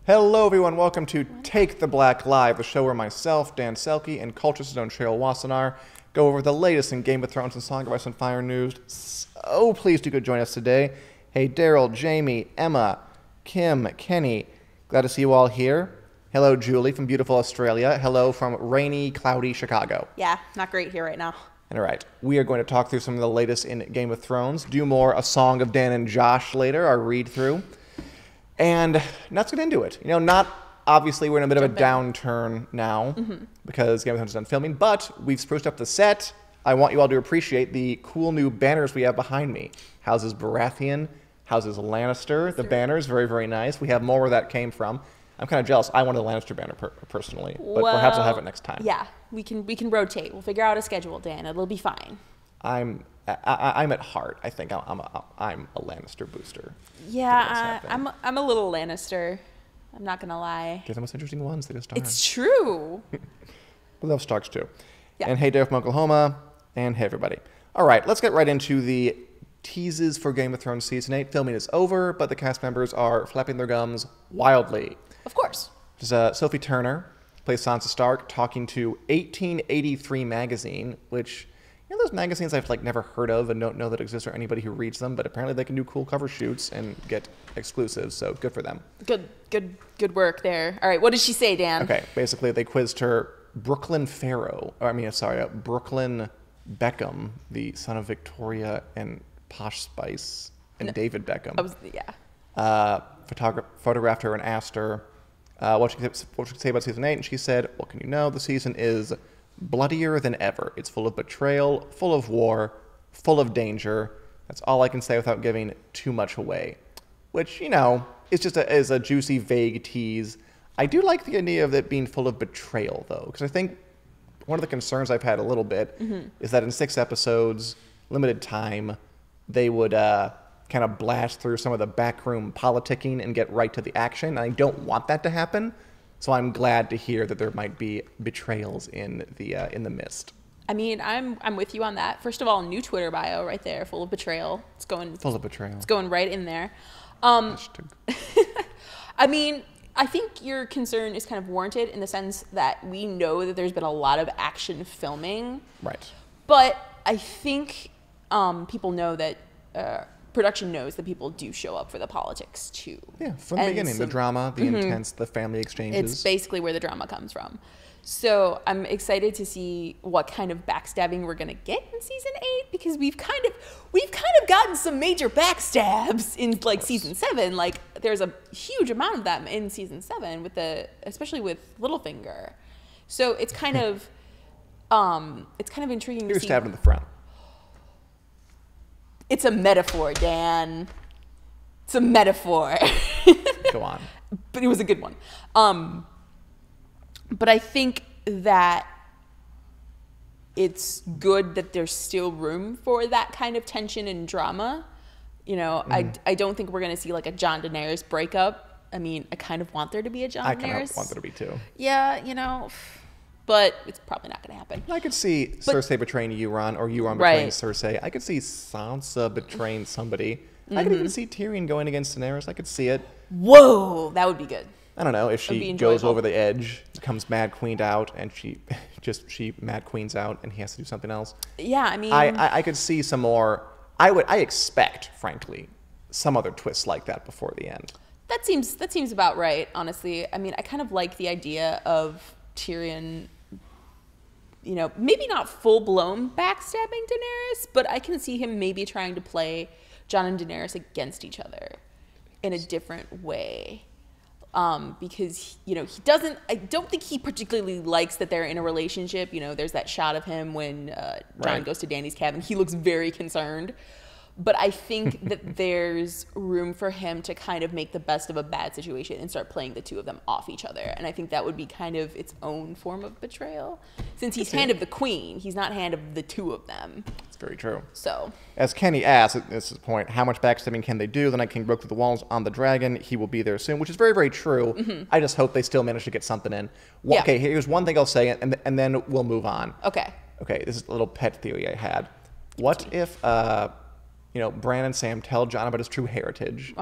Hello, everyone. Welcome to Take the Black Live, the show where myself, Dan Selke, and Culture's own Cheryl Wassenaar go over the latest in Game of Thrones and Song of Ice and Fire news. So pleased you could join us today. Hey, Daryl, Jamie, Emma, Kim, Kenny, glad to see you all here. Hello, Julie from beautiful Australia. Hello from rainy, cloudy Chicago. Yeah, not great here right now. All right, we are going to talk through some of the latest in Game of Thrones, do more A Song of Dan and Josh later, our read-through. And let's get into it. Not obviously we're in a bit of a downturn now because Game of Thrones is done filming, but we've spruced up the set. I want you all to appreciate the cool new banners we have behind me. Houses Baratheon, Houses Lannister. The banners, very, very nice. We have more where that came from. I'm kind of jealous. I wanted the Lannister banner personally, but perhaps I'll have it next time. Yeah, we can rotate. We'll figure out a schedule, Dan. It'll be fine. I'm at heart. I think I'm a Lannister booster. Yeah, I'm a little Lannister. I'm not gonna lie. They're the most interesting ones. They just are. It's true. We love Starks too. Yeah. And hey, Dave from Oklahoma, and hey everybody. All right, let's get right into the teases for Game of Thrones season 8. Filming is over, but the cast members are flapping their gums wildly. Of course. There's Sophie Turner plays Sansa Stark talking to 1883 magazine, which those magazines I've never heard of and don't know that exist or anybody who reads them, but apparently they can do cool cover shoots and get exclusives, so good for them. Good work there. All right, what did she say, Dan? Okay, basically they quizzed her Brooklyn Beckham, the son of Victoria and Posh Spice and David Beckham. Photographed her and asked her what she could say about season 8, and she said, "What can you know? The season is bloodier than ever. It's full of betrayal, full of war, full of danger. That's all I can say without giving too much away." Which, is just a juicy, vague tease. I do like the idea of it being full of betrayal, though, because I think one of the concerns I've had a little bit is that in 6 episodes, limited time, they would kind of blast through some of the backroom politicking and get right to the action. And I don't want that to happen. So I'm glad to hear that there might be betrayals in the mist. I mean, I'm with you on that. First of all, new Twitter bio right there, full of betrayal. Full of betrayal. It's going right in there. I mean, I think your concern is kind of warranted in the sense that we know that there's been a lot of action filming. Right. But I think people know that production knows that people do show up for the politics too. Yeah, from the beginning, the drama, the intense, the family exchanges. It's basically where the drama comes from. So I'm excited to see what kind of backstabbing we're gonna get in season 8, because we've kind of gotten some major backstabs in season 7. There's a huge amount of them in season 7 especially with Littlefinger. So it's kind of intriguing to see. You're stabbed in the front. It's a metaphor, Dan. It's a metaphor. Go on. But it was a good one. But I think that it's good that there's still room for that kind of tension and drama. I don't think we're going to see a Jon Daenerys breakup. I mean, I kind of want there to be a Jon Daenerys. I kind of want there to be too. Yeah, but it's probably not going to happen. I could see Cersei betraying Euron, or Euron betraying Cersei. I could see Sansa betraying somebody. I could even see Tyrion going against Daenerys. I could see it. Whoa, that would be good. I don't know, if she goes over the edge, becomes Mad Queened out, and she Mad Queens out, and he has to do something else. Yeah, I mean, I could see some more. I expect, frankly, some other twists like that before the end. That seems about right, honestly. I mean, I kind of like the idea of Tyrion, maybe not full-blown backstabbing Daenerys, but I can see him maybe trying to play Jon and Daenerys against each other in a different way. Because, he doesn't, I don't think he particularly likes that they're in a relationship. There's that shot of him when Jon goes to Dany's cabin. He looks very concerned. But I think that there's room for him to kind of make the best of a bad situation and start playing the two of them off each other. And I think that would be kind of its own form of betrayal. Since he's Hand of the Queen, he's not Hand of the two of them. It's very true. So, as Kenny asked at this point, how much backstabbing can they do? The Night King broke through the walls on the dragon. He will be there soon, which is very, very true. I just hope they still manage to get something in. Well, okay, here's one thing I'll say, and then we'll move on. Okay, this is a little pet theory I had. What if Bran and Sam tell Jon about his true heritage,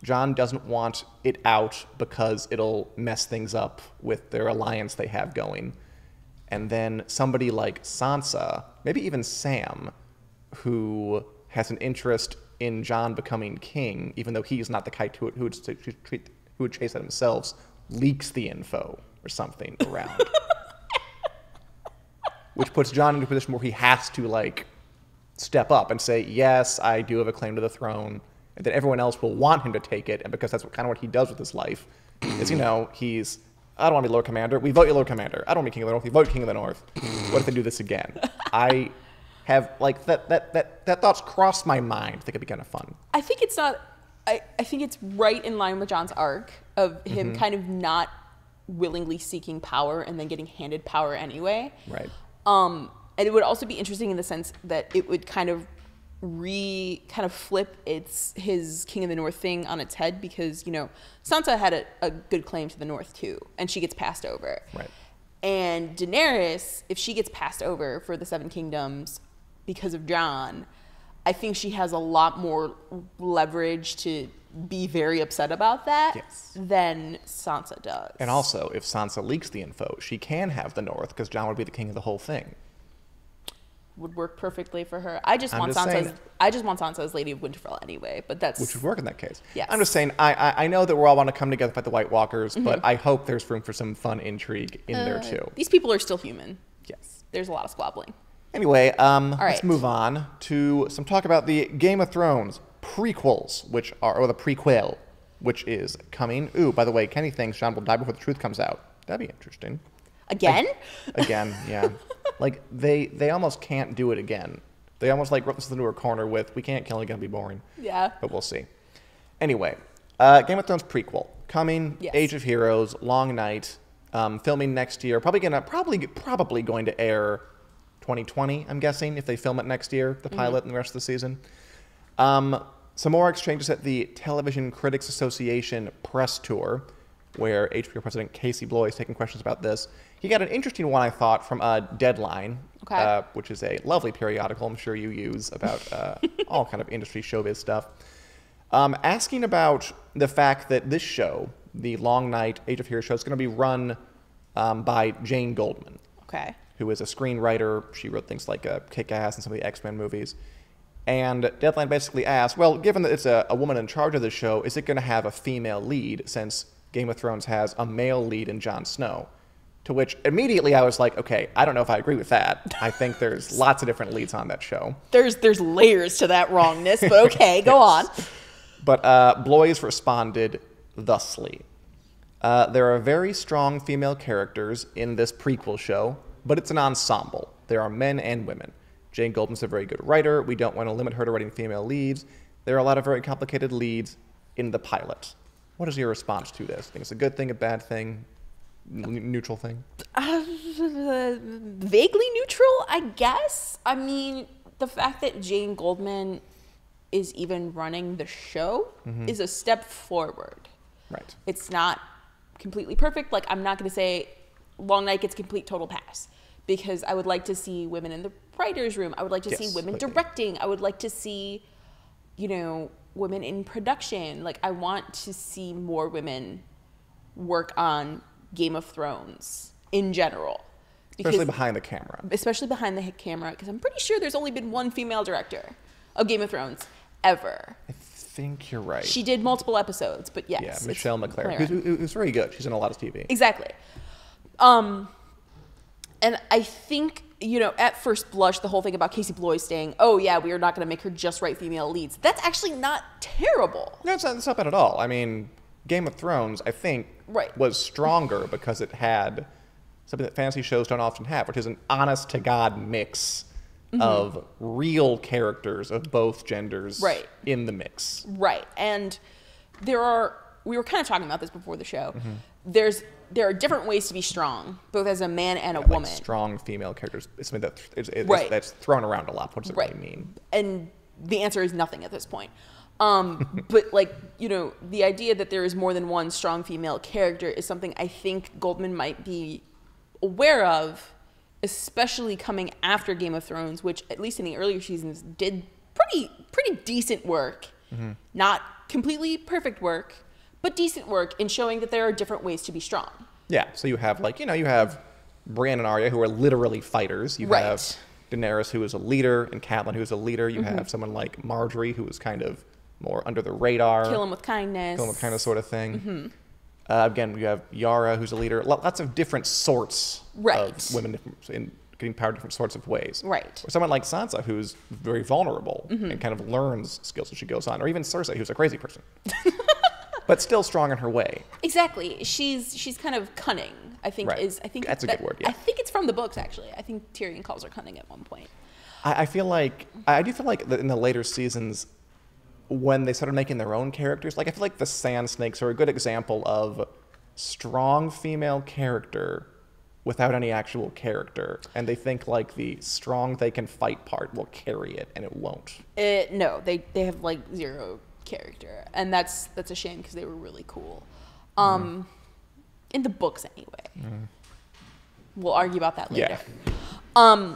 Jon doesn't want it out because it'll mess things up with their alliance they have going. And then somebody like Sansa, maybe even Sam, who has an interest in Jon becoming king, even though he's not the kind who would chase it himself, leaks the info or something around. Which puts Jon into a position where he has to, like, step up and say, yes, I do have a claim to the throne, and then everyone else will want him to take it, and because that's kind of what he does with his life, is, he's, I don't want to be Lord Commander. We vote you Lord Commander. I don't want to be King of the North. We vote King of the North. What if they do this again? I have, like, that thoughts cross my mind. I think it'd be kind of fun. I think it's not, I think it's right in line with Jon's arc of him kind of not willingly seeking power and then getting handed power anyway. Right. And it would also be interesting in the sense that it would kind of flip his King of the North thing on its head, because, Sansa had a good claim to the North too, and she gets passed over. Right. And Daenerys, if she gets passed over for the Seven Kingdoms because of Jon, I think she has a lot more leverage to be very upset about that than Sansa does. And also, if Sansa leaks the info, she can have the North, because Jon would be the king of the whole thing. Would work perfectly for her. I just want Sansa as Lady of Winterfell anyway, but which would work in that case. Yes. I'm just saying, I know that we all want to come together to fight the White Walkers, but I hope there's room for some fun intrigue in there too. These people are still human. Yes. There's a lot of squabbling. Anyway, right. Let's move on to some talk about the Game of Thrones prequels, or the prequel, which is coming. Ooh, by the way, Kenny thinks Jon will die before the truth comes out. That'd be interesting. Again? Again, yeah. Like, they almost can't do it again. They almost, like, wrote this into a corner with, we can't kill again, be boring. Yeah. But we'll see. Anyway, Game of Thrones prequel. Coming, yes. Age of Heroes, Long Night, filming next year. Probably going to air 2020, I'm guessing, if they film it next year, the pilot and the rest of the season. Some more exchanges at the Television Critics Association press tour, where HBO President Casey Bloys taking questions about this. He got an interesting one, I thought, from Deadline, which is a lovely periodical I'm sure you use about all kind of industry showbiz stuff, asking about the fact that this show, the Long Night Age of Heroes show, is going to be run by Jane Goldman, who is a screenwriter. She wrote things like Kick-Ass and some of the X-Men movies. And Deadline basically asked, well, given that it's a woman in charge of the show, is it going to have a female lead, since Game of Thrones has a male lead in Jon Snow? To which immediately I was like, okay, I don't know if I agree with that. I think there's lots of different leads on that show. There's layers to that wrongness, but okay, go on. But Bloys responded thusly. There are very strong female characters in this prequel show, but it's an ensemble. There are men and women. Jane Goldman's a very good writer. We don't want to limit her to writing female leads. There are a lot of very complicated leads in the pilot. What is your response to this? Think it's a good thing, a bad thing, neutral thing? Vaguely neutral, I guess. I mean, the fact that Jane Goldman is even running the show is a step forward. Right. It's not completely perfect. Like, I'm not going to say Long Night gets complete total pass, because I would like to see women in the writer's room. I would like to see women directing. I would like to see, women in production. Like, I want to see more women work on Game of Thrones in general. Especially behind the camera. Especially behind the camera, because I'm pretty sure there's only been one female director of Game of Thrones ever. I think you're right. She did multiple episodes, but yes. Yeah, Michelle McLaren, who's very good. She's in a lot of TV. Exactly. And I think, at first blush, the whole thing about Casey Bloys saying, oh, yeah, we are not going to make her just write female leads. That's actually not terrible. No, it's not bad at all. I mean, Game of Thrones, I think, was stronger because it had something that fantasy shows don't often have, which is an honest-to-God mix of real characters of both genders in the mix. Right. And we were kind of talking about this before the show. There are different ways to be strong, both as a man and a woman. Like strong female characters. It's something that's thrown around a lot. What does it really mean? And the answer is nothing at this point. But the idea that there is more than one strong female character is something I think Goldman might be aware of, especially coming after Game of Thrones, which at least in the earlier seasons did pretty decent work Not completely perfect work, but decent work in showing that there are different ways to be strong. Yeah, so you have you have Brienne and Arya who are literally fighters. You Right. have Daenerys who is a leader and Catelyn who is a leader. You have someone like Marjorie who is kind of more under the radar. Kill them with kindness. Kill them with kindness sort of thing. Again, you have Yara who's a leader. Lots of different sorts Right. of women in getting power different sorts of ways. Right. Or someone like Sansa who's very vulnerable and kind of learns skills as she goes on. Or even Cersei who's a crazy person. But still strong in her way. Exactly. She's kind of cunning. I think Right. I think That's a good word, yeah. I think it's from the books actually. I think Tyrion calls her cunning at one point. I feel like I do feel like that in the later seasons, when they started making their own characters, like I feel like the Sand Snakes are a good example of strong female character without any actual character, and they think like the strong they can fight part will carry it, and it won't. No, they have like zero character, and that's a shame because they were really cool. In the books anyway. We'll argue about that later. Yeah.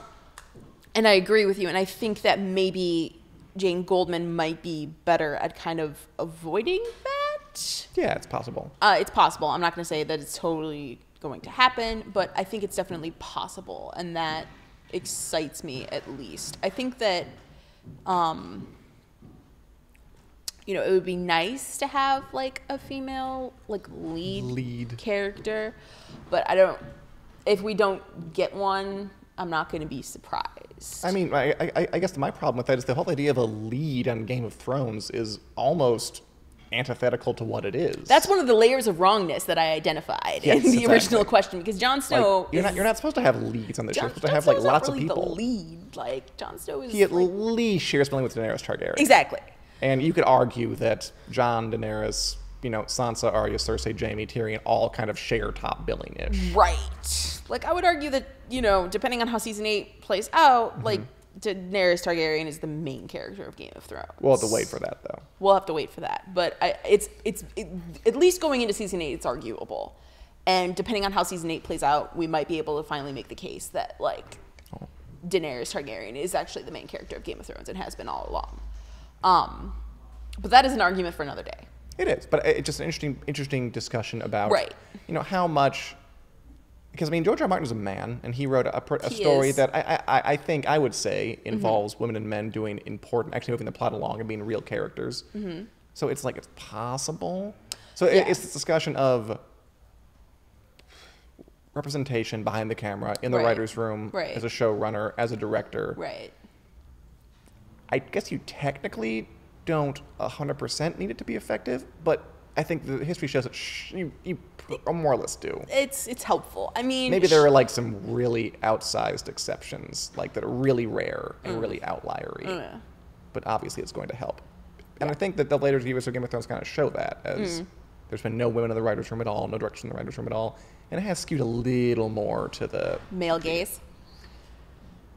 And I agree with you, and I think that maybe Jane Goldman might be better at kind of avoiding that. Yeah, it's possible. It's possible. I'm not going to say that it's totally going to happen, but I think it's definitely possible, and that excites me at least. I think that, it would be nice to have like a female like lead character, but if we don't get one, I'm not going to be surprised. I mean, I guess my problem with that is the whole idea of a lead on Game of Thrones is almost antithetical to what it is. That's one of the layers of wrongness that I identified in the original question, because Jon Snow you're not supposed to have leads on the show. You're supposed to have Snow's like not lots really of people. The lead, like Jon Snow is. He at least shares something with Daenerys Targaryen. Exactly. And you could argue that Jon, Daenerys, Sansa, Arya, Cersei, Jaime, Tyrion all kind of share top billing-ish. Right. Like I would argue that depending on how season 8 plays out, like Daenerys Targaryen is the main character of Game of Thrones. We'll have to wait for that, though. We'll have to wait for that, but it's at least going into season 8, it's arguable, and depending on how season 8 plays out, we might be able to finally make the case that like Daenerys Targaryen is actually the main character of Game of Thrones and has been all along. But that is an argument for another day. It is, but it's just an interesting discussion about how much. Because George R. R. Martin is a man, and he wrote a story that I think I would say involves women and men doing important, actually moving the plot along and being real characters. So it's like it's possible. So it's this discussion of representation behind the camera in the writer's room, as a showrunner, as a director. Right. I guess you technically don't 100% need it to be effective, but I think the history shows that you more or less do. It's helpful. I mean, maybe there are like some really outsized exceptions, like that are really rare and really outliery. But obviously, it's going to help. And I think that the later viewers of Game of Thrones kind of show that, as there's been no women in the writers' room at all, no directors in the writers' room at all, and it has skewed a little more to the male gaze.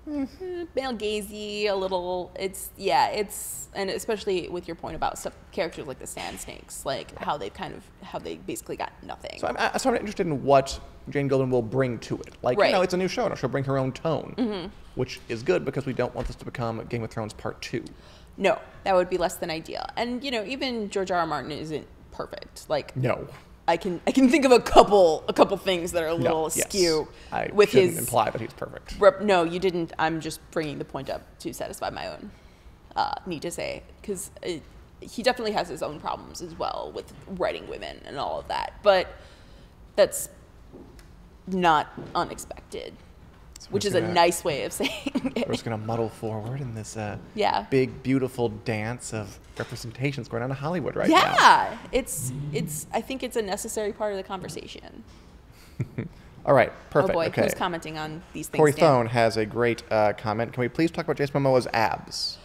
Male gazy, a little. And especially with your point about characters like the Sand Snakes, like how they basically got nothing. So I'm interested in what Jane Goldman will bring to it. Like, it's a new show, and she'll bring her own tone, which is good because we don't want this to become Game of Thrones Part 2. No, that would be less than ideal. And even George R. R. Martin isn't perfect. Like, no. I can think of a couple things that are a little askew. I with shouldn't imply that he's perfect. No, you didn't. I'm just bringing the point up to satisfy my own need to say, because he definitely has his own problems as well with writing women and all of that. But that's not unexpected, which is a nice way of saying it. We're just going to muddle forward in this big, beautiful dance of representations going on in Hollywood right now. Yeah, I think it's a necessary part of the conversation. All right, perfect. Oh boy, okay. who's commenting on these things? Corey Thone has a great comment. Can we please talk about Jason Momoa's abs?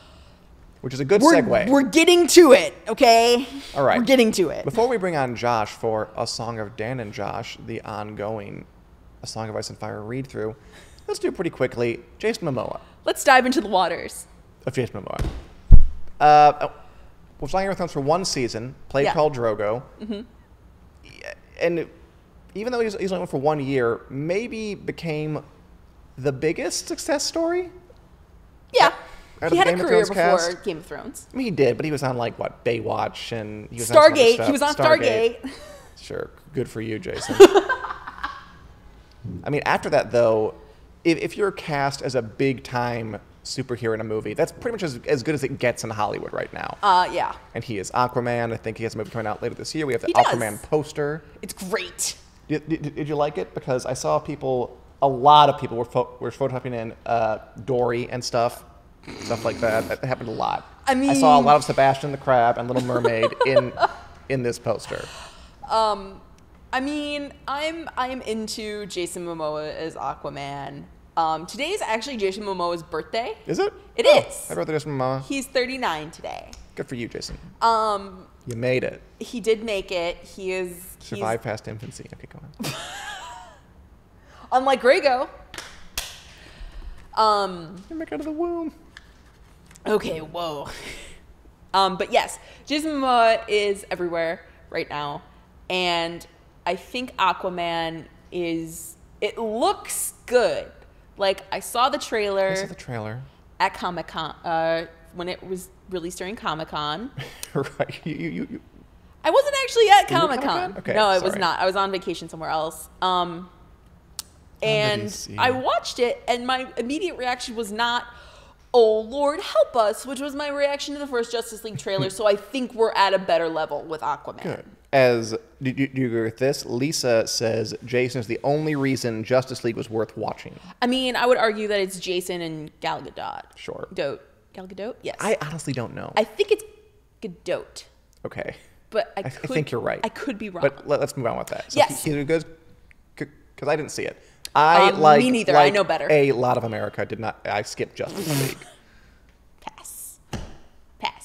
Which is a good segue. We're getting to it, okay? All right. We're getting to it. Before we bring on Josh for A Song of Dan and Josh, the ongoing A Song of Ice and Fire read-through, let's do it pretty quickly. Jason Momoa. Let's dive into the waters. Of Jason Momoa. Was on Game of Thrones for one season, played Khal Drogo. And even though he's only went for 1 year, maybe became the biggest success story? Yeah. out He of had the a Game of career Thrones before cast? Game of Thrones. I mean, he did, but he was on like what, Baywatch, and he was on some other Stargate. stuff. He was on Stargate. Sure, good for you, Jason. I mean, after that though, if you're cast as a big time superhero in a movie, that's pretty much as good as it gets in Hollywood right now. Yeah. And he is Aquaman. I think he has a movie coming out later this year. We have the He does. Aquaman poster. It's great. Did you like it? Because I saw a lot of people were photoshopping in Dory and stuff like that. That happened a lot. I saw a lot of Sebastian the Crab and Little Mermaid in this poster. I mean, I'm into Jason Momoa as Aquaman. Today is actually Jason Momoa's birthday. Is it? It is. Happy birthday, Jason Momoa. He's 39 today. Good for you, Jason. You made it. He did make it. Survived past infancy. Okay, go on. Unlike Grego. You make it out of the womb. Okay, whoa. But yes, Jason Momoa is everywhere right now. And I think Aquaman it looks good. Like, I saw the trailer. I saw the trailer. At Comic-Con, when it was released during Comic-Con. Right. You I wasn't actually at Were you at Comic-Con. Comic-Con? Okay, No, I was sorry. not. I was on vacation somewhere else. did you And see? I watched it, and my immediate reaction was not, "Oh Lord, help us," which was my reaction to the first Justice League trailer. So I think we're at a better level with Aquaman. Good. Do you agree with this? Lisa says Jason is the only reason Justice League was worth watching. I mean, I would argue that it's Jason and Gal Gadot. Sure. Gal Gadot? Yes. I honestly don't know. I think it's Gadot, Okay. but I I think you're right. I could be wrong. But let's move on with that. So Yes. He goes because I didn't see it. I me neither. I know better. A lot of America did not. I skipped Justice League. Pass.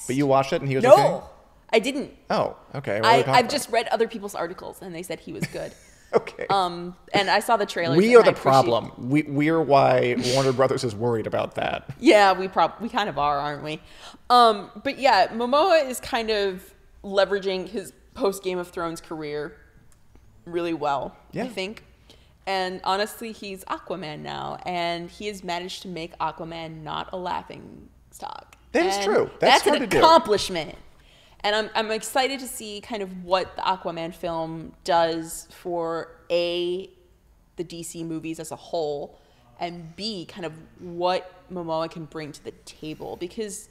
But you watched it and he was No, okay? I didn't. Oh, okay. What are we talking I've about? just read other people's articles, and they said he was good. Okay. And I saw the trailer. We are the problem. We're why Warner Brothers is worried about that. Yeah, we kind of are, aren't we? But yeah, Momoa is kind of leveraging his post Game of Thrones career really well, Yeah. I think. And honestly, he's Aquaman now, and he has managed to make Aquaman not a laughing stock. That is And true. That's hard an to do. accomplishment. And I'm excited to see kind of what the Aquaman film does for the DC movies as a whole, and B, kind of what Momoa can bring to the table, because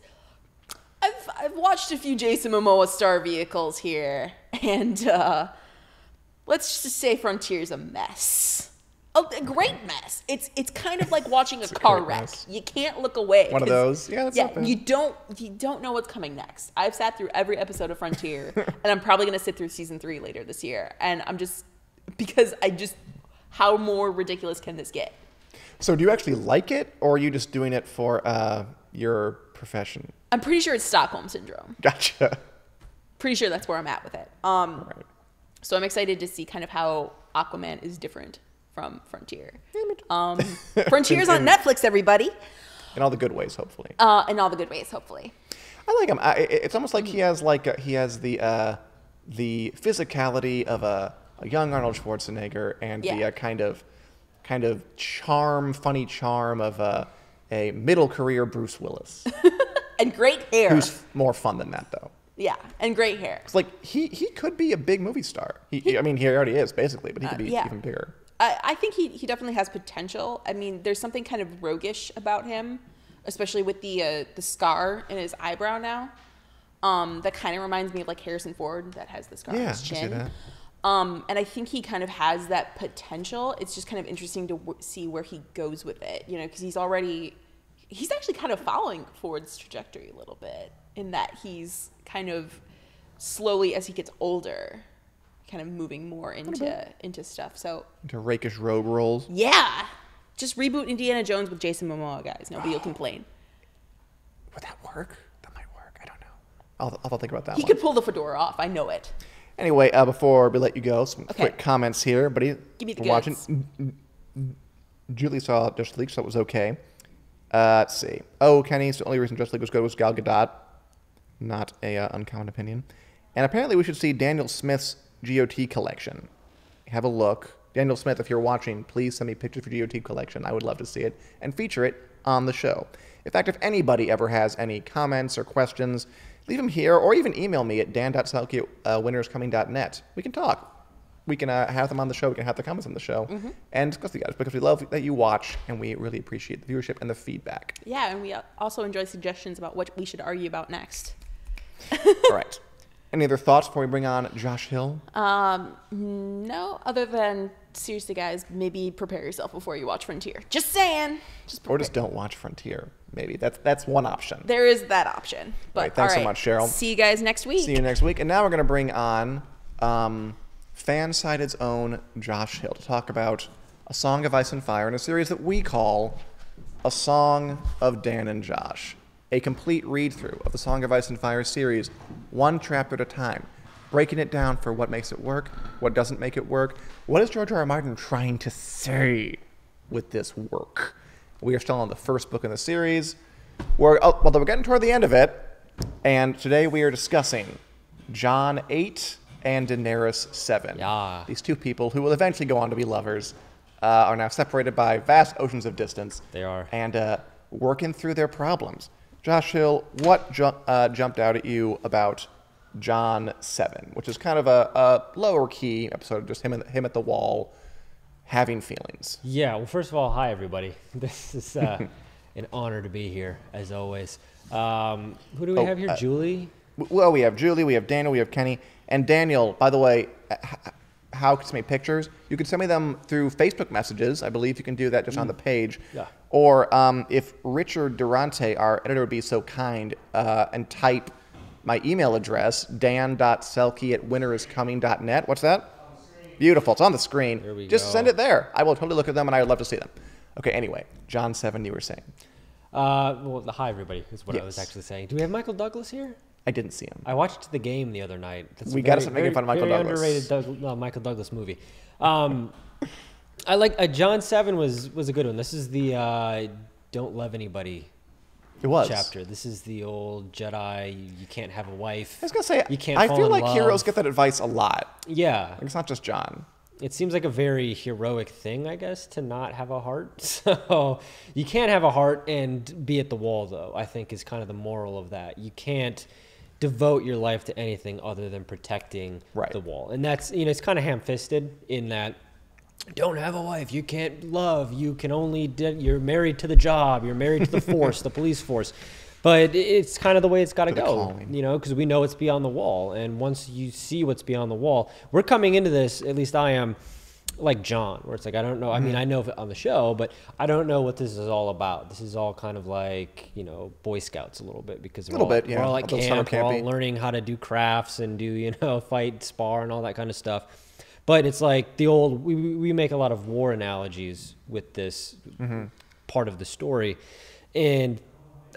I've watched a few Jason Momoa star vehicles here, and let's just say Frontier's a mess. A great mess. It's kind of like watching a car great wreck. mess. You can't look away. One of 'cause- those? Yeah, that's yeah. not bad. You don't know what's coming next. I've sat through every episode of Frontier, and I'm probably gonna sit through season 3 later this year. And I'm just how more ridiculous can this get? So do you actually like it, or are you just doing it for your profession? I'm pretty sure it's Stockholm syndrome. Gotcha. Pretty sure that's where I'm at with it. Right. So I'm excited to see kind of how Aquaman is different from Frontier. Frontier's on Netflix, everybody. In all the good ways, hopefully. In all the good ways, hopefully. I like him. It's almost like he has the physicality of a young Arnold Schwarzenegger and Yeah. the kind of funny charm of a middle career Bruce Willis, And great hair. who's more fun than that though. Yeah, and great hair. It's like he could be a big movie star. I mean, he already is basically, but he could be yeah. even bigger. I think he definitely has potential. I mean, there's something kind of roguish about him, especially with the scar in his eyebrow now. That kind of reminds me of like Harrison Ford that has the scar on Yeah, his I see chin. that. And I think he kind of has that potential. It's just kind of interesting to see where he goes with it, because he's actually kind of following Ford's trajectory a little bit, in that he's kind of slowly, as he gets older, kind of moving more into stuff. So Into rakish rogue roles. yeah, just reboot Indiana Jones with Jason Momoa, guys. Nobody will complain. Would that work? That might work. I don't know. I'll think about that He one. could pull the fedora off. I know it. Anyway, before we let you go, some Okay. quick comments here. Buddy, Give me the we're watching. Julie saw Justice League, so it was okay. Let's see. Oh, Kenny's the only reason Justice League was good was Gal Gadot. Not a uncommon opinion. And apparently we should see Daniel Smith's GOT collection. Have a look. Daniel Smith, if you're watching, please send me pictures of your GOT collection. I would love to see it. And feature it on the show. In fact, if anybody ever has any comments or questions, leave them here or even email me at dan.selke@winteriscoming.net. We can talk. We can have them on the show. We can have the comments on the show and discuss the guys because we love that you watch and we really appreciate the viewership and the feedback. Yeah, and we also enjoy suggestions about what we should argue about next. All right. Any other thoughts before we bring on Josh Hill? No, other than, seriously, guys, maybe prepare yourself before you watch Frontier. Just saying. Or just don't watch Frontier. Maybe. That's one option. There is that option. But right, thanks so much, Cheryl. See you guys next week. See you next week. And now we're going to bring on Fansided's own Josh Hill to talk about A Song of Ice and Fire in a series that we call A Song of Dan and Josh. A complete read-through of the Song of Ice and Fire series, one chapter at a time, breaking it down for what makes it work, what doesn't make it work, what is George R. R. Martin trying to say with this work. We are still on the first book in the series. We're getting toward the end of it, and today we are discussing Jon 8 and Daenerys 7. Yeah. These two people who will eventually go on to be lovers are now separated by vast oceans of distance. They are. And working through their problems. Josh Hill, what jumped out at you about Jon 7, which is kind of a lower key episode, just him at the wall having feelings? Yeah, well, first of all, hi, everybody. This is an honor to be here, as always. Who do we have here? Julie? Well, we have Julie, we have Daniel, we have Kenny. And Daniel, by the way, how to make pictures? You can send me them through Facebook messages. I believe you can do that just on the page. Yeah. Or if Richard Durante, our editor, would be so kind and type my email address, dan.selke@winteriscoming.net. What's that? Beautiful. It's on the screen. There we Just go. send it there. I will totally look at them, and I would love to see them. Okay, anyway, Jon 7, you were saying. Well, hi, everybody, is what I was Yes. actually saying. Do we have Michael Douglas here? I didn't see him. I watched the game the other night. That's We gotta stop making fun of Michael very Douglas. underrated Michael Douglas movie. I like Jon 7 was a good one. This is the don't love anybody It was. chapter. This is the old Jedi. You can't have a wife. I was gonna say, You can't I fall feel in like love. heroes get that advice a lot. Yeah, Like, it's not just John. it seems like a very heroic thing, I guess, to not have a heart. So you can't have a heart and be at the wall, though, I think is kind of the moral of that. You can't devote your life to anything other than protecting Right. the wall. And that's, it's kind of ham-fisted in that don't have a wife, you can't love, you can only, you're married to the job, you're married to the force, the police force. But it's kind of the way it's got to the go, calling. because we know it's beyond the wall. And once you see what's beyond the wall, we're coming into this, at least I am, like John, where it's like, I don't know. I mean, I know on the show, but I don't know what this is all about. This is all kind of like, Boy Scouts a little bit, because we're Little all, we're all at a little summer camp, we're all campy. learning how to do crafts and do, fight, spar, and all that kind of stuff. But it's like the old, we make a lot of war analogies with this part of the story. And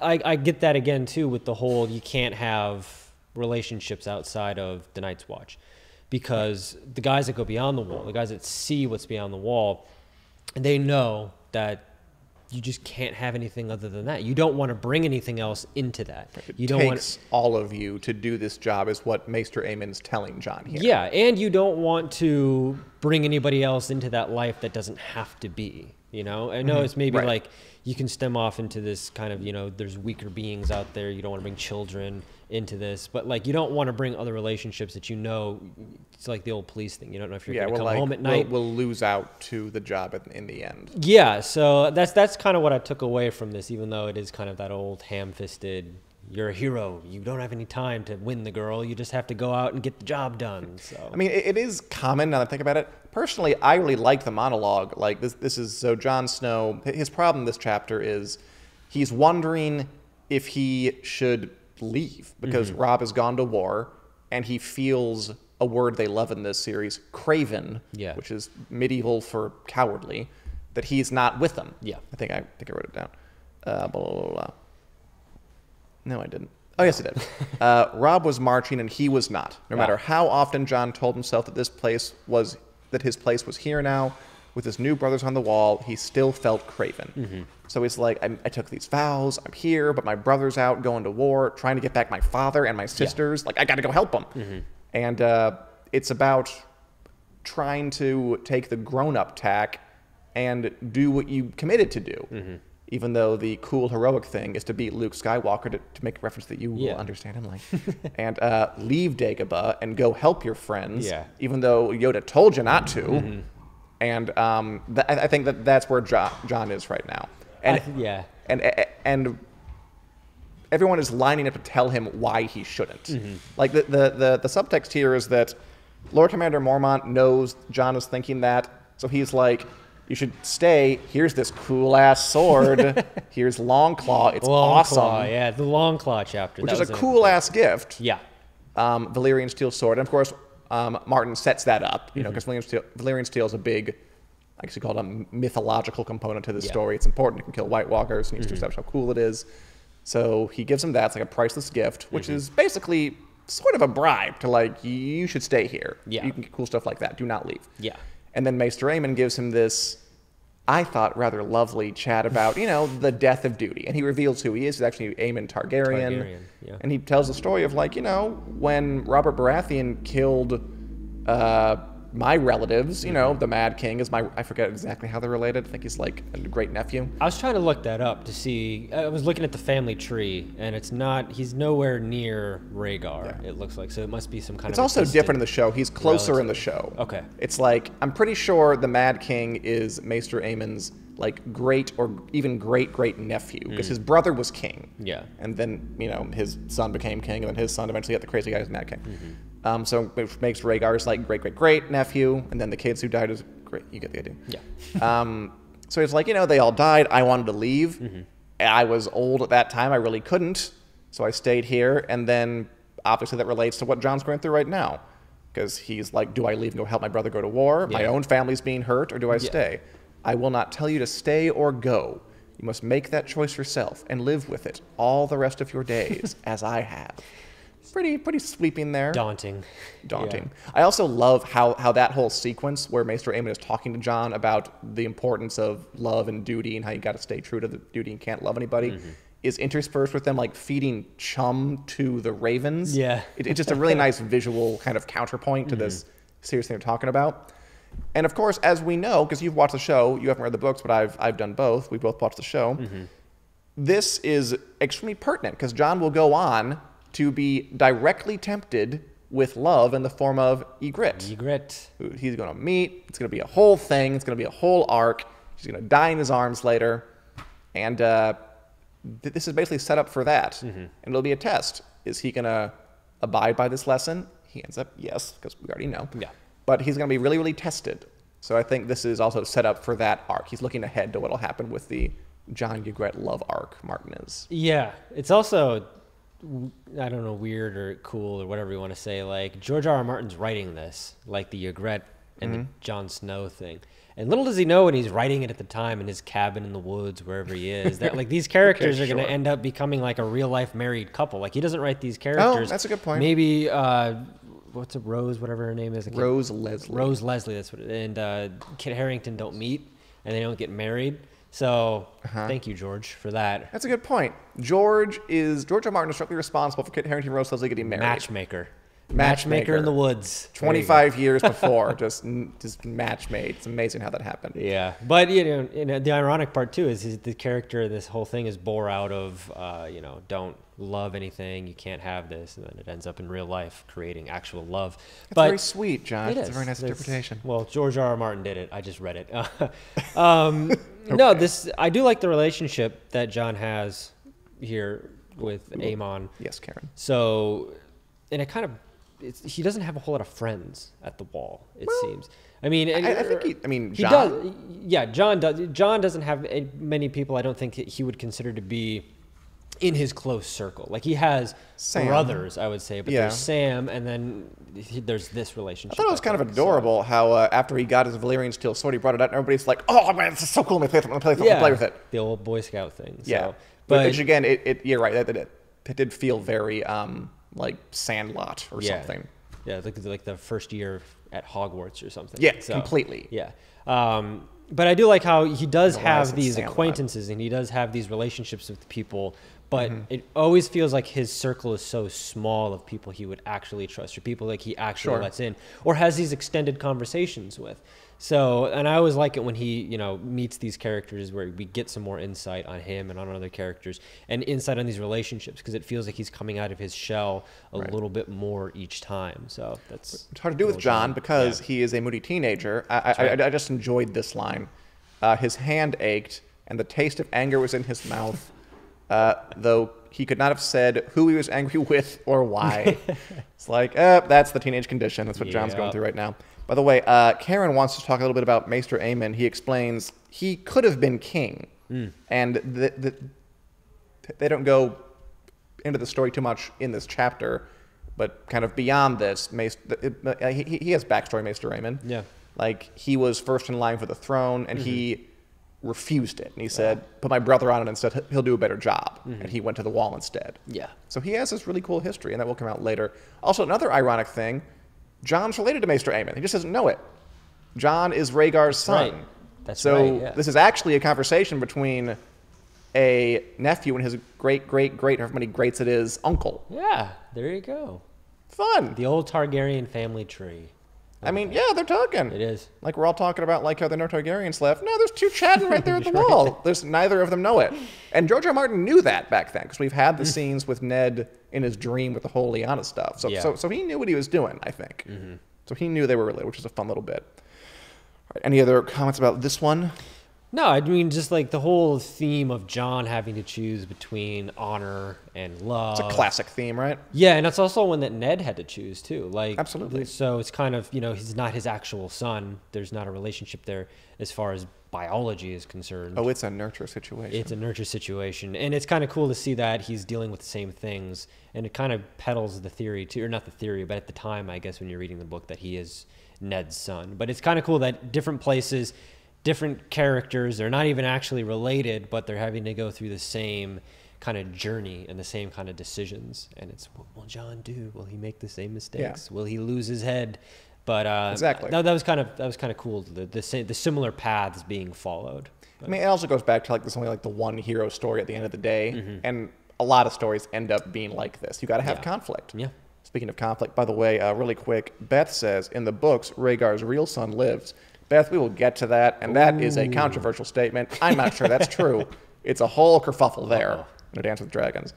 I get that again, too, with the whole you can't have relationships outside of the Night's Watch. Because the guys that go beyond the wall, the guys that see what's beyond the wall, they know that you just can't have anything other than that. You don't want to bring anything else into that. You don't want Takes all of you to do this job is what Maester Aemon's telling John here. Yeah, and you don't want to bring anybody else into that life that doesn't have to be. I know it's maybe Right. like you can stem off into this kind of, there's weaker beings out there. You don't want to bring children into this, but like you don't want to bring other relationships that it's like the old police thing. You don't know if you're going to come home at night. We'll lose out to the job in the end. Yeah, so that's kind of what I took away from this, even though it is kind of that old ham-fisted, you're a hero, you don't have any time to win the girl, you just have to go out and get the job done. So I mean, it is common now that I think about it. Personally, I really like the monologue. Like this is so Jon Snow, his problem this chapter is he's wondering if he should leave because Robb has gone to war and he feels a word they love in this series, craven, Yeah. which is medieval for cowardly, that he's not with them. Yeah. I think I wrote it down. Blah, blah, blah, blah. No, I didn't. Oh, yes, I did. Robb was marching and he was not. No matter how often Jon told himself that his place was here now, with his new brothers on the wall, he still felt craven. So he's like, I took these vows, I'm here, but my brother's out going to war, trying to get back my father and my sisters. Like, I got to go help them. And it's about trying to take the grown-up tack and do what you committed to do. even though the cool heroic thing is to beat Luke Skywalker to make a reference that you Yeah. will understand and like, and leave Dagobah and go help your friends, Yeah. even though Yoda told you not to. And I think that's where John is right now. And yeah. and everyone is lining up to tell him why he shouldn't. Like the subtext here is that Lord Commander Mormont knows John is thinking that, so he's like, you should stay. Here's this cool ass sword. Here's Longclaw. It's awesome. Claw, yeah, the Long Claw chapter. Which that is was a cool ass gift. Yeah. Valyrian steel sword. And of course, Martin sets that up, you know, because Valyrian steel is a big, I guess you call it a mythological component to the story. It's important. It can kill White Walkers. It needs to establish how cool it is. So he gives him that. It's like a priceless gift, which is basically sort of a bribe to like, you should stay here. Yeah. You can get cool stuff like that. Do not leave. Yeah. And then Maester Aemon gives him this, I thought, rather lovely chat about, you know, the death of duty. And he reveals who he is. He's actually Aemon Targaryen. Targaryen, yeah. And he tells the story of, like, you know, when Robert Baratheon killed my relatives, you know, the Mad King is I forget exactly how they're related. I think he's like a great nephew. I was trying to look that up to see. I was looking at the family tree, and it's not. He's nowhere near Rhaegar. It looks like so. It must be some kind It's of. also distant- different in the show. He's closer in the show. Okay. It's like, I'm pretty sure the Mad King is Maester Aemon's, like, great or even great nephew, because his brother was king. Yeah. And then, you know, his son became king, and then his son eventually got the crazy guy who's Mad King. So it makes Rhaegar's, like, great nephew, and then the kids who died is great. You get the idea. Yeah. So it's like, you know, they all died. I wanted to leave. I was old at that time. I really couldn't. So I stayed here. And then obviously that relates to what John's going through right now. Because he's like, do I leave and go help my brother go to war? My Yeah. own family's being hurt, or do I stay? I will not tell you to stay or go. You must make that choice yourself and live with it all the rest of your days, as I have. Pretty sweeping there. Daunting. Daunting. I also love how that whole sequence where Maester Aemon is talking to John about the importance of love and duty and how you got to stay true to the duty and can't love anybody is interspersed with them like feeding chum to the ravens. Yeah. It's just a really nice visual kind of counterpoint to this serious thing they're talking about. And of course, as we know, because you've watched the show, you haven't read the books, but I've done both. We both watched the show. This is extremely pertinent because John will go on to be directly tempted with love in the form of Ygritte, Regret. who he's going to meet. It's going to be a whole thing. It's going to be a whole arc. He's going to die in his arms later. And this is basically set up for that. And it'll be a test. Is he going to abide by this lesson? He ends up, yes, because we already know. Yeah. But he's going to be really, really tested. So I think this is also set up for that arc. He's looking ahead to what will happen with the John Ygritte love arc, Martin is. Yeah. It's also, I don't know, weird or cool or whatever you want to say. Like George R. R. Martin's writing this, like the Ygritte and the Jon Snow thing. And little does he know when he's writing it at the time in his cabin in the woods, wherever he is, that like these characters are going to end up becoming like a real life married couple. Like he doesn't write these characters. Oh, that's a good point. Maybe what's a Rose, whatever her name is. I can't- Rose Leslie. Rose Leslie. That's what. And Kit Harington don't meet and they don't get married. So thank you, George, for that. That's a good point. George R. Martin is directly responsible for Kit Harington and Rose Leslie getting married. Matchmaker in the woods. There you go. 25 years before, just match made. It's amazing how that happened. Yeah, but you know, the ironic part too is the character. This whole thing is bore out of don't love anything. You can't have this, and then it ends up in real life creating actual love. That's but very sweet, John. It's a very nice It's- interpretation. Well, George R. R. Martin did it. I just read it. No, I do like the relationship that John has here with Aemon. Yes, Karen. So, and it kind of, he doesn't have a whole lot of friends at the wall. It seems. I mean, I think he John does. Yeah, John does. John doesn't have many people. I don't think he would consider to be in his close circle. Like he has Sam. brothers, I would say, but Yeah. there's Sam, and then there's this relationship. I thought it was kind of think, so- adorable how after he got his Valyrian steel sword, he brought it out, and everybody's like, "Oh man, this is so cool! Let me play with it." The old Boy Scout thing. Yeah, So, but which again, you're right. That did feel very like Sandlot or yeah, something. Yeah, like the first year at Hogwarts or something. Yeah, completely. Yeah. But I do like how he does I have said these Sandlot. acquaintances and he does have these relationships with people, but it always feels like his circle is so small of people he would actually trust, or people like he actually Sure. lets in, or has these extended conversations with. So, and I always like it when he, meets these characters where we get some more insight on him and on other characters and insight on these relationships, because it feels like he's coming out of his shell a little bit more each time. So that's It's hard to do with John because he is a moody teenager. I just enjoyed this line. His hand ached, and the taste of anger was in his mouth, though he could not have said who he was angry with or why. It's like, that's the teenage condition. That's what John's going through right now. By the way, Karen wants to talk a little bit about Maester Aemon. He explains he could have been king, and they don't go into the story too much in this chapter, but kind of beyond this, he has backstory, Maester Aemon. Yeah. Like, he was first in line for the throne, and he refused it. And he said, put my brother on it instead, he'll do a better job. And he went to the wall instead. Yeah. So he has this really cool history, and that will come out later. Also, another ironic thing, Jon's related to Maester Aemon. He just doesn't know it. Jon is Rhaegar's son. Right. That's so right, yeah. this is actually a conversation between a nephew and his great-great-great, however many greats it is, uncle. Yeah, there you go. Fun. The old Targaryen family tree. I mean, yeah, they're talking. It is. Like, we're all talking about, like, how there are no Targaryens left. No, there's two chatting right there at the wall. There's neither of them know it. And George R. R. Martin knew that back then, because we've had the scenes with Ned in his dream with the whole Lyanna stuff. So he knew what he was doing, I think. So he knew they were related, which is a fun little bit. All right, any other comments about this one? No, I mean, just like the whole theme of Jon having to choose between honor and love. It's a classic theme, right? Yeah, and it's also one that Ned had to choose too. Like, Absolutely. So it's kind of, he's not his actual son. There's not a relationship there as far as biology is concerned. Oh, it's a nurture situation. It's a nurture situation, and it's kind of cool to see that he's dealing with the same things, and it kind of peddles the theory too, or not the theory, but at the time, I guess, when you're reading the book, that he is Ned's son. But it's kind of cool that different places, different characters, they're not even actually related, but they're having to go through the same kind of journey and the same kind of decisions. And it's, what will Jon do? Will he make the same mistakes? Yeah. Will he lose his head? But Exactly. that was kind of cool. The similar paths being followed. I mean, it also goes back to, like, there's only, like, the one hero story at the end of the day. And a lot of stories end up being like this. You got to have conflict. Yeah. Speaking of conflict, by the way, really quick, Beth says, in the books, Rhaegar's real son lives. Beth, we will get to that, and that is a controversial statement. I'm not sure that's true. It's a whole kerfuffle there in A Dance with Dragons.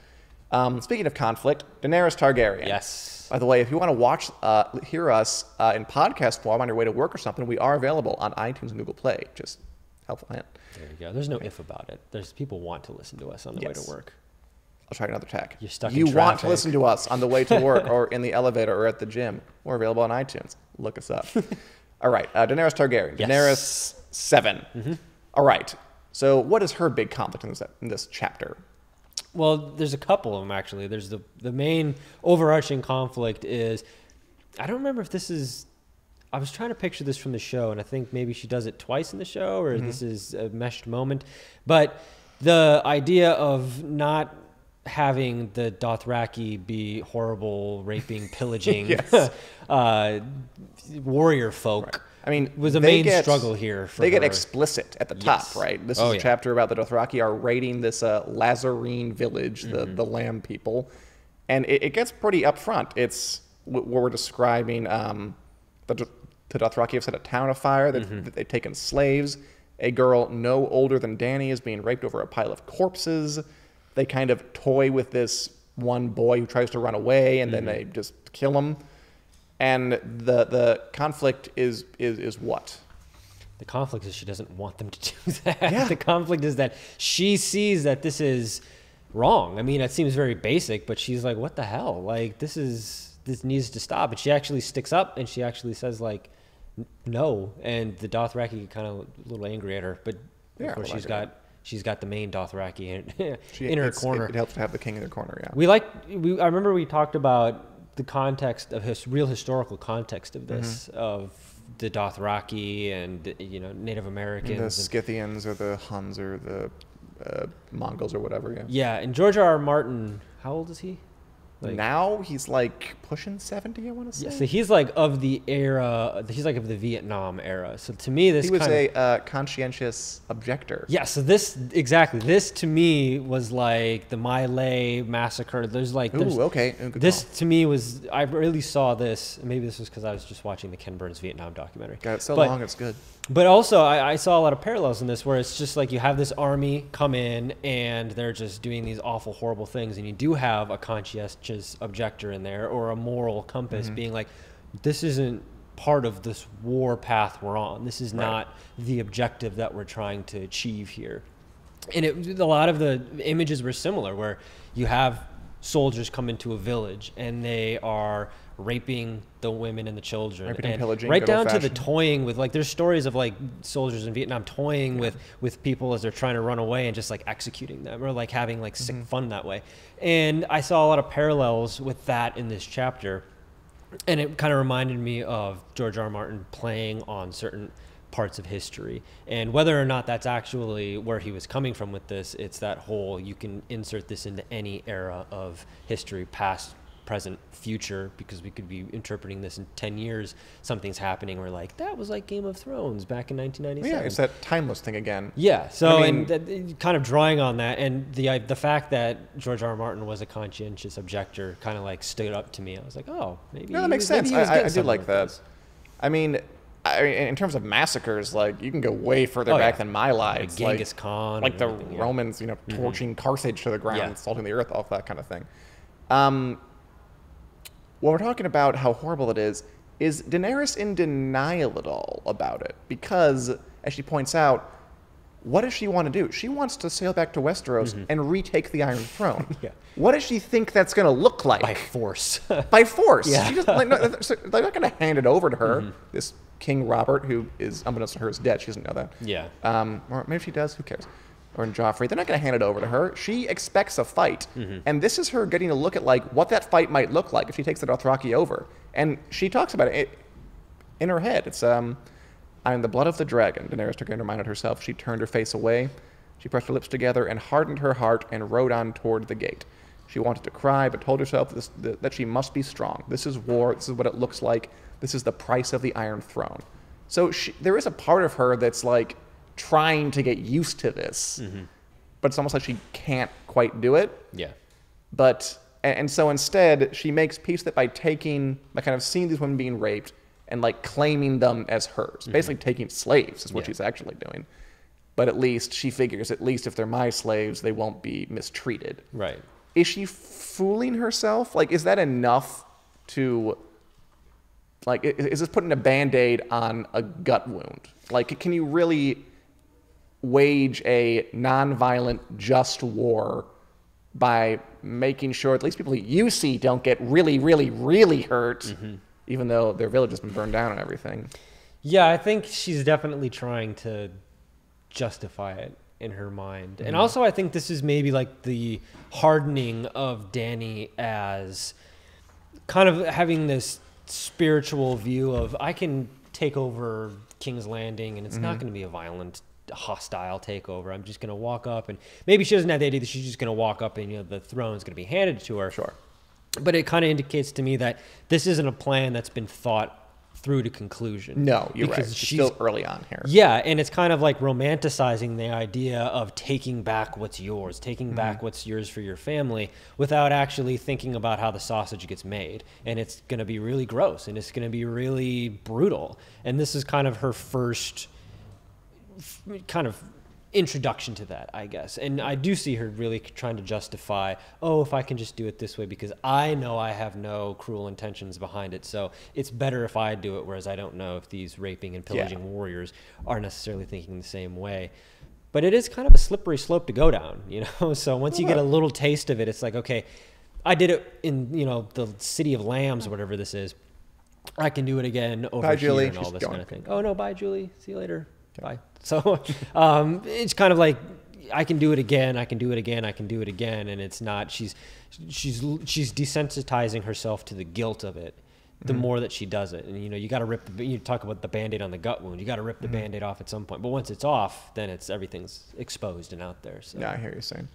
Speaking of conflict, Daenerys Targaryen. Yes. By the way, if you want to hear us in podcast form on your way to work or something, we are available on iTunes and Google Play. Just helpful hint. There you go. There's no if about it. There's people want to listen to us on the way to work. I'll try another tack. You're stuck You in want to traffic. listen to us on the way to work or in the elevator or at the gym. We're available on iTunes. Look us up. All right, Daenerys Targaryen. Yes. Daenerys 7. All right. So what is her big conflict in this chapter? Well, there's a couple of them, actually. There's the main overarching conflict is, I don't remember if this is, I was trying to picture this from the show, and I think maybe she does it twice in the show, or this is a meshed moment. But the idea of not having the Dothraki be horrible, raping, pillaging warrior folk. Right. I mean, was a they main struggle here. For they get her. explicit at the top, Yes. right? This Oh, is a yeah. chapter about the Dothraki are raiding this Lazarene village, the Lamb people, and it gets pretty upfront. It's what we're describing. The Dothraki have set a town afire. That they've taken slaves. A girl no older than Dany is being raped over a pile of corpses. They kind of toy with this one boy who tries to run away, and then they just kill him. And the conflict is what? The conflict is she doesn't want them to do that. Yeah. The conflict is that she sees that this is wrong. I mean, it seems very basic, but she's like, what the hell? Like, this needs to stop. And she actually sticks up and she actually says, like, no. And the Dothraki get kind of a little angry at her. But of course, she's got the main Dothraki in her corner. It helps to have the king in their corner, yeah. I remember we talked about the context of real historical context of this, of the Dothraki and Native Americans, The Scythians or the Huns or the Mongols or whatever, yeah. Yeah, and George R. R. Martin, how old is he? Like, now he's like pushing 70, I want to say. yeah, so he's like of the era. He's like of the Vietnam era. So to me, this He was kind of, a conscientious objector. yeah. So this to me was like the My Lai massacre. There's Ooh, okay. Good this call. to me was, I really saw this. Maybe this was because I was just watching the Ken Burns Vietnam documentary. Got it so But- long, it's good. But also, I saw a lot of parallels in this, where it's just like you have this army come in and they're just doing these awful, horrible things, and you do have a conscientious objector in there, or a moral compass, being like, this isn't part of this war path we're on. This is not the objective that we're trying to achieve here. And a lot of the images were similar, where you have soldiers come into a village and they are raping the women and the children, Raping and and pillaging, right good down to the old-fashioned. toying with, like, there's stories of like soldiers in Vietnam toying with people as they're trying to run away and just like executing them, or like having like sick fun that way. And I saw a lot of parallels with that in this chapter, and it kind of reminded me of George R. R. Martin playing on certain parts of history, and whether or not that's actually where he was coming from with this, it's that whole, you can insert this into any era of history, past, present, future, because we could be interpreting this in 10 years. Something's happening. We're like, that was like Game of Thrones back in 1997. Yeah, it's that timeless thing again. Yeah. So, I mean- and kind of drawing on that, and the fact that George R. R. Martin was a conscientious objector kind of like stood up to me. I was like, oh, maybe. No, that makes maybe sense. he was I getting do something like with that. this. I mean, in terms of massacres, like, you can go way further Oh, back yeah. than my lives. Like Genghis Khan Like and the everything, yeah. Romans, torching Carthage to the ground, Yeah. salting the earth off, that kind of thing. When we're talking about how horrible it is Daenerys in denial at all about it? Because, as she points out, what does she want to do? She wants to sail back to Westeros and retake the Iron Throne. Yeah. What does she think that's going to look like? By force. By force. Yeah. She just, like, no, they're not going to hand it over to her. This King Robert, who is, unbeknownst to her, is dead. She doesn't know that. Yeah. Or maybe she does. Who cares? Or in Joffrey, they're not going to hand it over to her. She expects a fight, and this is her getting a look at like what that fight might look like if she takes the Dothraki over. And she talks about it in her head. It's I am the blood of the dragon. Daenerys Targaryen reminded herself. She turned her face away. She pressed her lips together and hardened her heart and rode on toward the gate. She wanted to cry, but told herself that she must be strong. This is war. This is what it looks like. This is the price of the Iron Throne. So there is a part of her that's like trying to get used to this, but it's almost like she can't quite do it. Yeah. But and so instead, she makes peace that by kind of seeing these women being raped and like claiming them as hers, basically taking slaves is what Yeah. she's actually doing. But at least she figures, at least if they're my slaves, they won't be mistreated. Right. Is she fooling herself? Like, is that enough to, like, is this putting a Band-Aid on a gut wound? Like, can you really wage a non-violent, just war by making sure at least people that you see don't get really, really, really hurt, even though their village has been burned down and everything? Yeah, I think she's definitely trying to justify it in her mind. And also, I think this is maybe like the hardening of Dany as kind of having this spiritual view of, I can take over King's Landing and it's not going to be a violent, hostile takeover. I'm just going to walk up, and maybe she doesn't have the idea that she's just going to walk up and the throne's going to be handed to her. Sure. But it kind of indicates to me that this isn't a plan that's been thought through to conclusion. No, you're right. Because It's she's still early on here. Yeah, and it's kind of like romanticizing the idea of taking back what's yours, taking back what's yours for your family, without actually thinking about how the sausage gets made. And it's going to be really gross, and it's going to be really brutal. And this is kind of her first kind of introduction to that, I guess. And I do see her really trying to justify, oh, if I can just do it this way, because I know I have no cruel intentions behind it, so it's better if I do it, whereas I don't know if these raping and pillaging warriors are necessarily thinking the same way. But it is kind of a slippery slope to go down, So once you get a little taste of it, it's like, okay, I did it in, the City of Lambs or whatever this is. I can do it again over Bye, here Julie. and all She's this gone. kind of thing. Oh, no, bye, Julie. See you later. Bye. So it's kind of like, I can do it again. I can do it again. I can do it again. And it's not, she's desensitizing herself to the guilt of it the more that she does it. And, you got to you talk about the Band-Aid on the gut wound. You got to rip the Band-Aid off at some point. But once it's off, then everything's exposed and out there. So. Yeah, I hear you saying.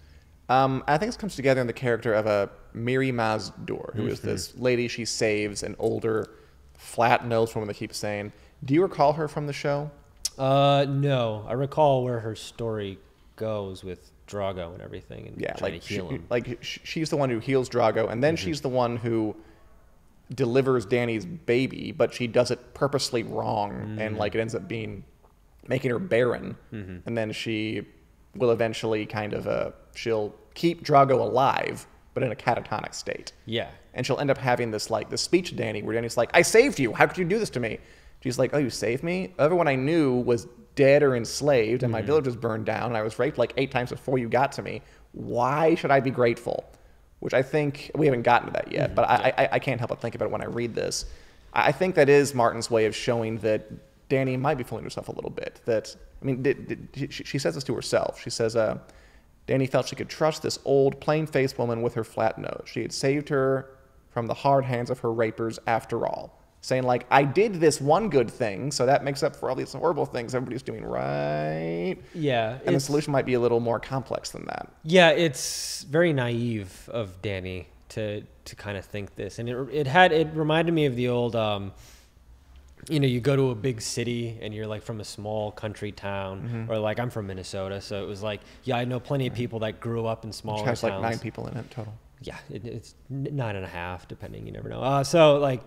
I think this comes together in the character of a Miri Mazdur, who is this lady she saves, an older, flat-nosed woman that keeps saying. Do you recall her from the show? No. I recall where her story goes with Drago and everything, and Yeah, trying like to heal him. she's the one who heals Drago, and then she's the one who delivers Danny's baby, but she does it purposely wrong, and like it ends up making her barren, and then she will eventually kind of she'll keep Drago alive, but in a catatonic state. Yeah. And she'll end up having this speech to Danny where Danny's like, I saved you. How could you do this to me? She's like, oh, you saved me? Everyone I knew was dead or enslaved, and my village was burned down, and I was raped like 8 times before you got to me. Why should I be grateful? Which I think, we haven't gotten to that yet, but I can't help but think about it when I read this. I think that is Martin's way of showing that Danny might be fooling herself a little bit. That, I mean, she says this to herself. She says, Danny felt she could trust this old, plain-faced woman with her flat nose. She had saved her from the hard hands of her rapers after all. Saying, like, I did this one good thing, so that makes up for all these horrible things everybody's doing right. Yeah. And the solution might be a little more complex than that. Yeah, it's very naive of Danny to kind of think this. And it reminded me of the old, you go to a big city and you're like from a small country town, or like I'm from Minnesota. So it was like, yeah, I know plenty of people that grew up in smaller Which has towns. like 9 people in it total. Yeah, it's 9.5, depending. You never know. So like,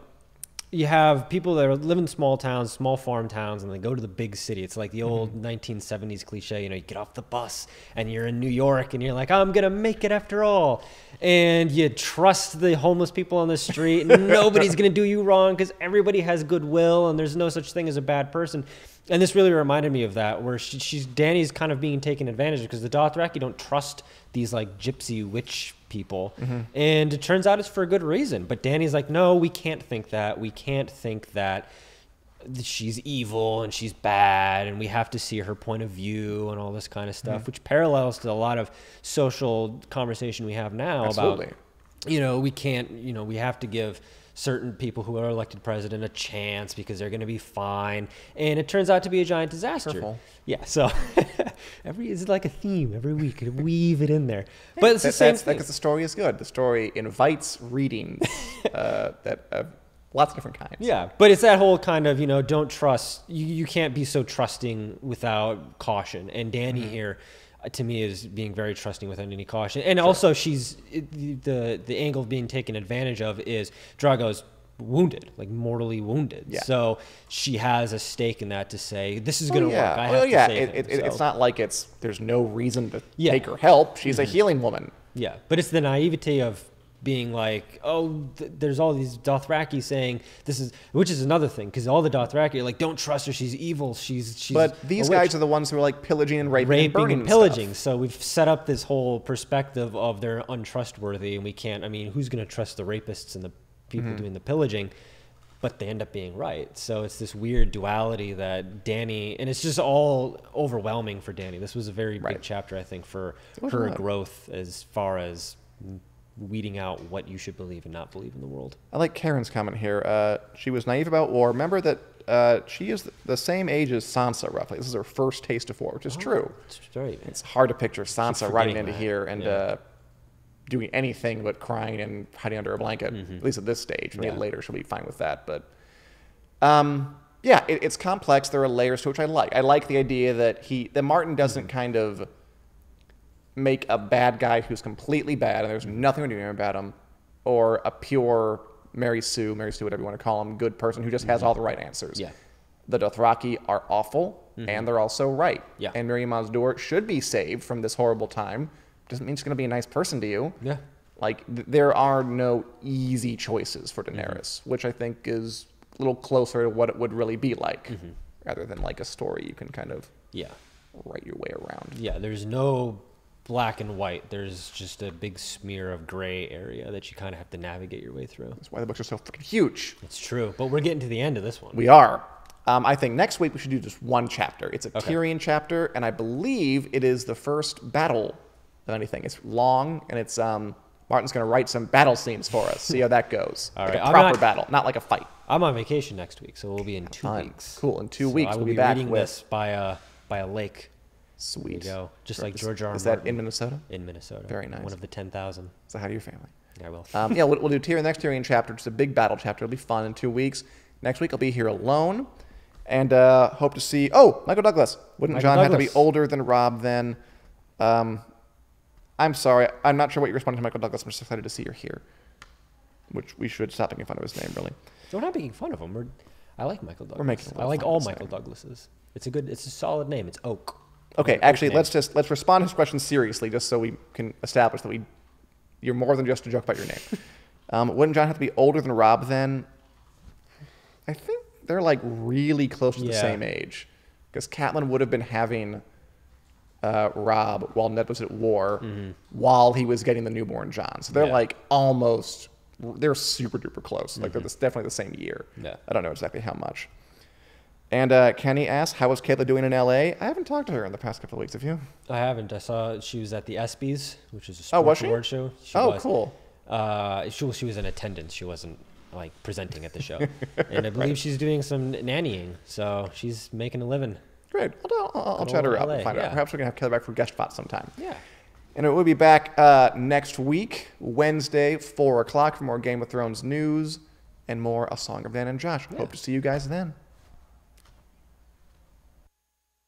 you have people that live in small towns, small farm towns, and they go to the big city. It's like the old 1970s cliche, you get off the bus and you're in New York and you're like, I'm going to make it after all. And you trust the homeless people on the street. And nobody's going to do you wrong because everybody has goodwill and there's no such thing as a bad person. And this really reminded me of that, where Danny's kind of being taken advantage of because the Dothraki don't trust these like gypsy witch people. And it turns out it's for a good reason. But Danny's like, no, we can't think that. We can't think that she's evil and she's bad and we have to see her point of view and all this kind of stuff, which parallels to a lot of social conversation we have now. Absolutely. About, we can't, we have to give certain people who are elected president a chance because they're going to be fine, and it turns out to be a giant disaster. Careful. Yeah, so it's like a theme every week, and weave it in there. But it's the same thing. Because the story is good. The story invites reading lots of different kinds. Yeah, but it's that whole kind of don't trust. You can't be so trusting without caution, and Danny here, to me, is being very trusting without any caution. And also, the angle of being taken advantage of is Drago's wounded, like mortally wounded. Yeah. So she has a stake in that to say, this is going to work. I have to save him. It's not like there's no reason to Yeah. take her help. She's a healing woman. Yeah, but it's the naivety of being like, there's all these Dothraki saying this is, which is another thing, because all the Dothraki are like, don't trust her, she's evil, she's But these guys are the ones who are like pillaging and raping and burning and pillaging. stuff. So we've set up this whole perspective of they're untrustworthy, and we can't. I mean, who's going to trust the rapists and the people doing the pillaging? But they end up being right. So it's this weird duality that Danny, and it's just all overwhelming for Danny. This was a very big chapter, I think, for her growth as far as weeding out what you should believe and not believe in the world. I like Karen's comment here. She was naive about war. Remember that she is the same age as Sansa, roughly. This is her first taste of war, which is true. It's right. It's hard to picture Sansa riding into that. here and doing anything but crying and hiding under a blanket, at least at this stage. Maybe later she'll be fine with that. But it's complex. There are layers to which I like. I like the idea that Martin doesn't kind of make a bad guy who's completely bad and there's nothing to do about him, or a pure Mary Sue, whatever you want to call him, good person who just has all the right answers. Yeah. The Dothraki are awful, and they're also right. Yeah. And Miri Mazdur should be saved from this horrible time. Doesn't mean she's going to be a nice person to you. Yeah. Like, there are no easy choices for Daenerys, which I think is a little closer to what it would really be like, rather than like a story you can kind of write your way around. Yeah, there's no black and white. There's just a big smear of gray area that you kind of have to navigate your way through. That's why the books are so freaking huge. It's true, but we're getting to the end of this one. We are. I think next week we should do just one chapter. It's a Tyrion chapter, and I believe it is the first battle of anything. It's long, and it's Martin's going to write some battle scenes for us. See how that goes. All like right. a proper battle, not like a fight. I'm on vacation next week, so we'll be in 2 Fun. weeks. Cool. In 2 So weeks I will we'll be back reading with this by a lake. Sweet. There you go. Just like George R. R. Is that Martin in Minnesota? in Minnesota. Very nice. One of the 10,000. So how do your family? I will. Yeah, we'll do the next Tyrion chapter. Just a big battle chapter. It'll be fun in 2 weeks. Next week I'll be here alone, and hope to see. Oh, Michael Douglas. Wouldn't Michael John have to be Douglas. older than Rob then? I'm sorry. I'm not sure what you're responding to, Michael Douglas. I'm just excited to see you're here. Which we should stop making fun of his name, really. We're not making fun of him. I like Michael Douglas. making a little I like fun all of his Michael name. Douglases. It's a solid name. It's Oak. Okay, Oak actually, name. let's respond to his question seriously, just so we can establish that you're more than just a joke about your name. Wouldn't John have to be older than Rob then? I think they're like really close to the Yeah. same age, because Catelyn would have been having Rob while Ned was at war, while he was getting the newborn John. So they're Yeah. like almost, they're super duper close. Like they're definitely the same year. Yeah. I don't know exactly how much. And Kenny asks, how is Kayla doing in LA? I haven't talked to her in the past couple of weeks. Have you? I haven't. I saw she was at the ESPYs, which is a Oh, sports was she? award show. She Oh, was. cool. She was in attendance. She wasn't like presenting at the show. And I believe she's doing some nannying, so she's making a living. Great. I'll Good chat her old up LA, and find out. yeah. Perhaps we can have Kayla back for guest spot sometime. Yeah. And it will be back next week, Wednesday, 4 o'clock, for more Game of Thrones news and more A Song of Dan and Josh. Hope to see you guys then.